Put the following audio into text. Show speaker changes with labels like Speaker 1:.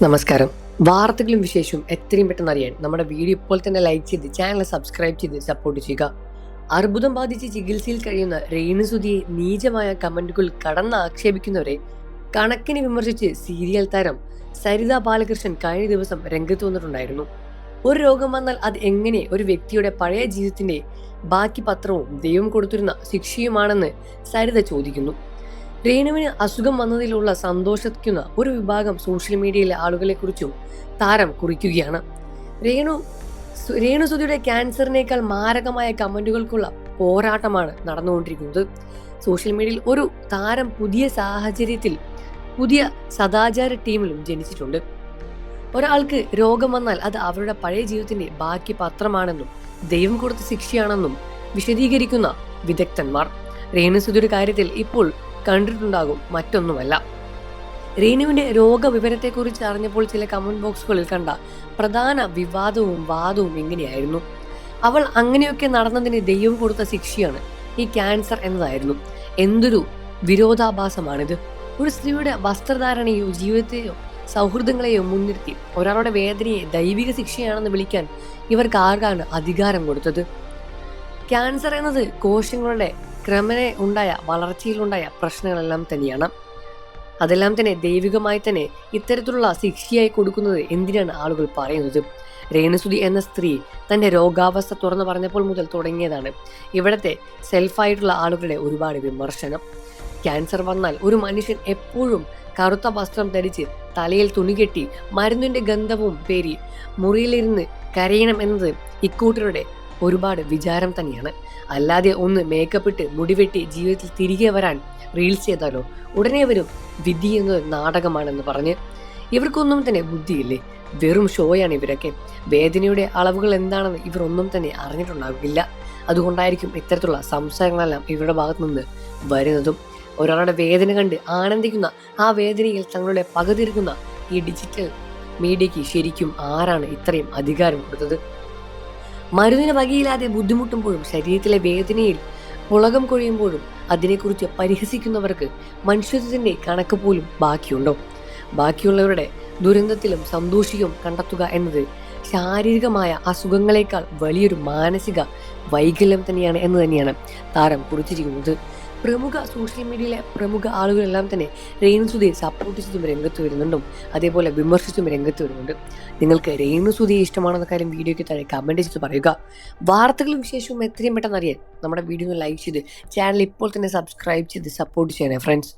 Speaker 1: നമസ്കാരം. വാർത്തകളും വിശേഷവും എത്രയും പെട്ടെന്ന് അറിയാൻ നമ്മുടെ വീഡിയോ ഇപ്പോൾ തന്നെ ലൈക്ക് ചെയ്ത് ചാനൽ സബ്സ്ക്രൈബ് ചെയ്ത് സപ്പോർട്ട് ചെയ്യുക. അർബുദം ബാധിച്ച് ചികിത്സയിൽ കഴിയുന്ന രേണുസുതിയെ നീചമായ കമന്റുകൾ കടന്നാക്ഷേപിക്കുന്നവരെ കണക്കിന് വിമർശിച്ച് സീരിയൽ താരം സരിത ബാലകൃഷ്ണൻ കഴിഞ്ഞ ദിവസം രംഗത്ത് വന്നിട്ടുണ്ടായിരുന്നു. ഒരു രോഗം വന്നാൽ അത് എങ്ങനെ ഒരു വ്യക്തിയുടെ പഴയ ജീവിതത്തിന്റെ ബാക്കി പത്രവും ദൈവം കൊടുത്തിരുന്ന ശിക്ഷയുമാണെന്ന് സരിത ചോദിക്കുന്നു. രേണുവിന് അസുഖം വന്നതിലുള്ള സന്തോഷിക്കുന്ന ഒരു വിഭാഗം സോഷ്യൽ മീഡിയയിലെ ആളുകളെ കുറിച്ചും താരം കുറിക്കുകയാണ്. രേണുസുതിയുടെ ക്യാൻസറിനേക്കാൾ മാരകമായ കമന്റുകൾക്കുള്ള പോരാട്ടമാണ് നടന്നുകൊണ്ടിരിക്കുന്നത്. സോഷ്യൽ മീഡിയയിൽ ഒരു താരം പുതിയ സാഹചര്യത്തിൽ പുതിയ സദാചാര ടീമിലും ജനിച്ചിട്ടുണ്ട്. ഒരാൾക്ക് രോഗം വന്നാൽ അത് അവരുടെ പഴയ ജീവിതത്തിന്റെ ബാക്കി പത്രമാണെന്നും ദൈവം കൊടുത്ത ശിക്ഷയാണെന്നും വിശദീകരിക്കുന്ന വിദഗ്ധന്മാർ രേണുസുതിയുടെ കാര്യത്തിൽ ഇപ്പോൾ കണ്ടിട്ടുണ്ടാകും, മറ്റൊന്നുമല്ല. രേണുവിന്റെ രോഗവിവരത്തെക്കുറിച്ച് അറിഞ്ഞപ്പോൾ ചില കമന്റ് ബോക്സുകളിൽ കണ്ട പ്രധാന വിവാദവും വാദവും ഇങ്ങനെയായിരുന്നു: അവൾ അങ്ങനെയൊക്കെ നടന്നതിന് ദൈവം കൊടുത്ത ശിക്ഷയാണ് ഈ ക്യാൻസർ എന്നതായിരുന്നു. എന്തൊരു വിരോധാഭാസമാണിത്! ഒരു സ്ത്രീയുടെ വസ്ത്രധാരണയോ ജീവിതത്തെയോ സൗഹൃദങ്ങളെയോ മുൻനിർത്തി ഒരാളുടെ വേദനയെ ദൈവിക ശിക്ഷയാണെന്ന് വിളിക്കാൻ ഇവർക്ക് ആർക്കാണ് അധികാരം കൊടുത്തത്? ക്യാൻസർ എന്നത് കോശങ്ങളുടെ ക്രമേണ ഉണ്ടായ വളർച്ചയിലുണ്ടായ പ്രശ്നങ്ങളെല്ലാം തന്നെയാണ്. അതെല്ലാം തന്നെ ദൈവികമായി തന്നെ ഇത്തരത്തിലുള്ള ശിക്ഷയായി കൊടുക്കുന്നത് എന്തിനാണ് ആളുകൾ പറയുന്നത്? രേണുസുതി എന്ന സ്ത്രീ തന്റെ രോഗാവസ്ഥ തുറന്നു പറഞ്ഞപ്പോൾ മുതൽ തുടങ്ങിയതാണ് ഇവിടത്തെ സെൽഫായിട്ടുള്ള ആളുകളുടെ ഒരുപാട് വിമർശനം. ക്യാൻസർ വന്നാൽ ഒരു മനുഷ്യൻ എപ്പോഴും കറുത്ത വസ്ത്രം ധരിച്ച് തലയിൽ തുണികെട്ടി മരുന്നിന്റെ ഗന്ധവും പേരി മുറിയിലിരുന്ന് കരയണം എന്നത് ഇക്കൂട്ടരുടെ ഒരുപാട് വിചാരം തന്നെയാണ്. അല്ലാതെ ഒന്ന് മേക്കപ്പ് ഇട്ട് മുടിവെട്ടി ജീവിതത്തിൽ തിരികെ വരാൻ റീൽസ് ചെയ്താലോ ഉടനെ വരും വിധി എന്നത് നാടകമാണെന്ന് പറഞ്ഞ്. ഇവർക്കൊന്നും തന്നെ ബുദ്ധിയില്ലേ? വെറും ഷോയാണ് ഇവരൊക്കെ. വേദനയുടെ അളവുകൾ എന്താണെന്ന് ഇവർ ഒന്നും തന്നെ അറിഞ്ഞിട്ടുണ്ടാകില്ല. അതുകൊണ്ടായിരിക്കും ഇത്തരത്തിലുള്ള സംസാരങ്ങളെല്ലാം ഇവരുടെ ഭാഗത്തു നിന്ന് വരുന്നതും. ഒരാളുടെ വേദന കണ്ട് ആനന്ദിക്കുന്ന ആ വേദനയിൽ തങ്ങളുടെ പകതിരിക്കുന്ന ഈ ഡിജിറ്റൽ മീഡിയയ്ക്ക് ശരിക്കും ആരാണ് ഇത്രയും അധികാരം കൊടുത്തത്? മരുന്നിന് വകയില്ലാതെ ബുദ്ധിമുട്ടുമ്പോഴും ശരീരത്തിലെ വേദനയിൽ പുളകം കൊഴിയുമ്പോഴും അതിനെക്കുറിച്ച് പരിഹസിക്കുന്നവർക്ക് മനുഷ്യത്വത്തിന്റെ കണക്ക് പോലും ബാക്കിയുണ്ടോ? ബാക്കിയുള്ളവരുടെ ദുരന്തത്തിലും സന്തോഷിക്കും കണ്ടെത്തുക എന്നത് ശാരീരികമായ അസുഖങ്ങളെക്കാൾ വലിയൊരു മാനസിക വൈകല്യം തന്നെയാണ് എന്ന് തന്നെയാണ് താരം കുറിച്ചിരിക്കുന്നത്. പ്രമുഖ സോഷ്യൽ മീഡിയയിലെ പ്രമുഖ ആളുകളെല്ലാം തന്നെ രേണുസുതിയെ സപ്പോർട്ട് ചെയ്തും രംഗത്ത് വരുന്നുണ്ടും അതേപോലെ വിമർശിച്ചും രംഗത്ത് വരുന്നുണ്ട്. നിങ്ങൾക്ക് രേണുസുതിയെ ഇഷ്ടമാണെന്ന കാര്യം വീഡിയോയ്ക്ക് താഴെ കമന്റ് ചെയ്ത് പറയുക. വാർത്തകളും വിശേഷവും എത്രയും പെട്ടെന്ന് അറിയാൻ നമ്മുടെ വീഡിയോ ലൈക്ക് ചെയ്ത് ചാനൽ ഇപ്പോൾ തന്നെ സബ്സ്ക്രൈബ് ചെയ്ത് സപ്പോർട്ട് ചെയ്യണേ ഫ്രണ്ട്സ്.